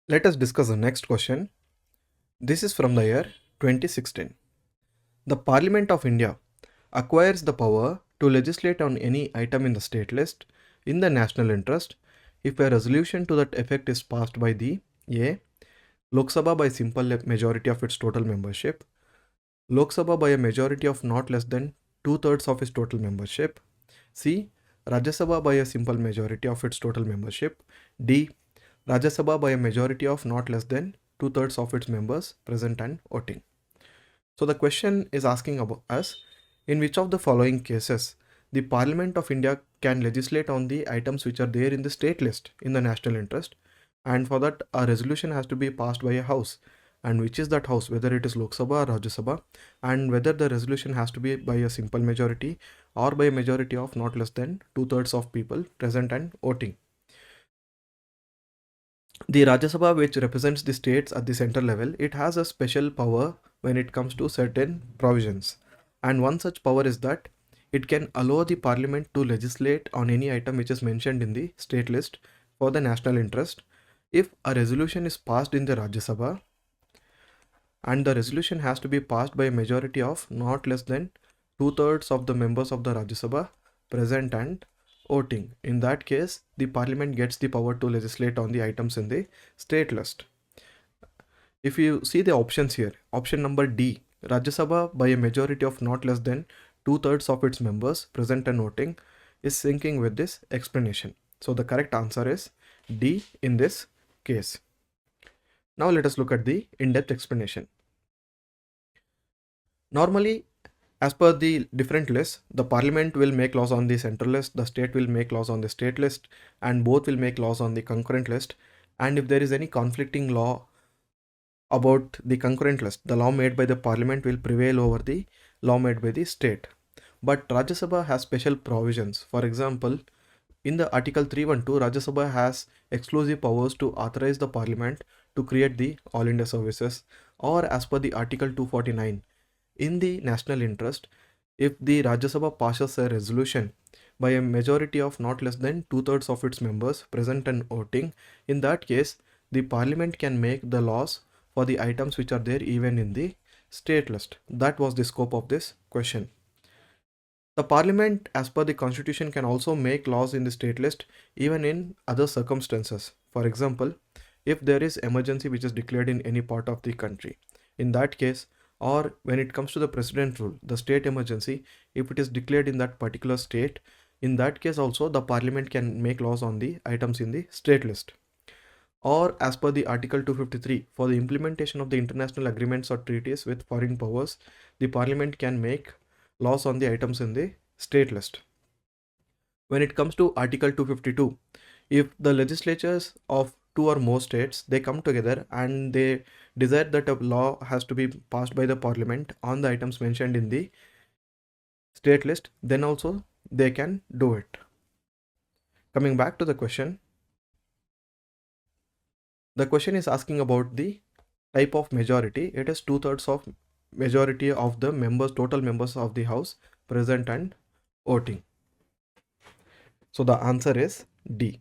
Let us discuss the next question. This is from the year 2016. The Parliament of India acquires the power to legislate on any item in the state list in the national interest if a resolution to that effect is passed by the A. Lok Sabha by simple majority of its total membership, Lok Sabha by a majority of not less than 2/3 of its total membership, C. Rajya Sabha by a simple majority of its total membership, D. Rajya Sabha by a majority of not less than 2/3 of its members present and voting. So the question is asking about us, in which of the following cases the Parliament of India can legislate on the items which are there in the state list in the national interest, and for that a resolution has to be passed by a house, and which is that house, whether it is Lok Sabha or Rajya Sabha, and whether the resolution has to be by a simple majority or by a majority of not less than 2/3 of people present and voting. The Rajya Sabha, which represents the states at the center level, it has a special power when it comes to certain provisions. And one such power is that it can allow the parliament to legislate on any item which is mentioned in the state list for the national interest if a resolution is passed in the Rajya Sabha and the resolution has to be passed by a majority of not less than 2/3 of the members of the Rajya Sabha present and voting. In that case, the parliament gets the power to legislate on the items in the state list. If you see the options here, option number D, Rajya Sabha by a majority of not less than 2/3 of its members present and voting, is syncing with this explanation. So the correct answer is D in this case. Now let us look at the in-depth explanation. Normally, as per the different lists, the parliament will make laws on the central list, the state will make laws on the state list, and both will make laws on the concurrent list. And if there is any conflicting law about the concurrent list, the law made by the parliament will prevail over the law made by the state. But Rajya Sabha has special provisions. For example, in the Article 312, Rajya Sabha has exclusive powers to authorize the parliament to create the All India services, or as per the Article 249, in the national interest, if the Rajya Sabha passes a resolution by a majority of not less than 2/3 of its members present and voting, in that case, the parliament can make the laws for the items which are there even in the state list. That was the scope of this question. The parliament, as per the constitution, can also make laws in the state list even in other circumstances. For example, if there is emergency which is declared in any part of the country, in that case, or when it comes to the president rule, the state emergency, if it is declared in that particular state, in that case also the parliament can make laws on the items in the state list. Or as per the Article 253, for the implementation of the international agreements or treaties with foreign powers, the parliament can make laws on the items in the state list. When it comes to Article 252, if the legislatures of two or more states, they come together and they desire that a law has to be passed by the parliament on the items mentioned in the state list, then also they can do it. Coming back to the question is asking about the type of majority. It is 2/3 of majority of the members, total members of the house present and voting. So the answer is D.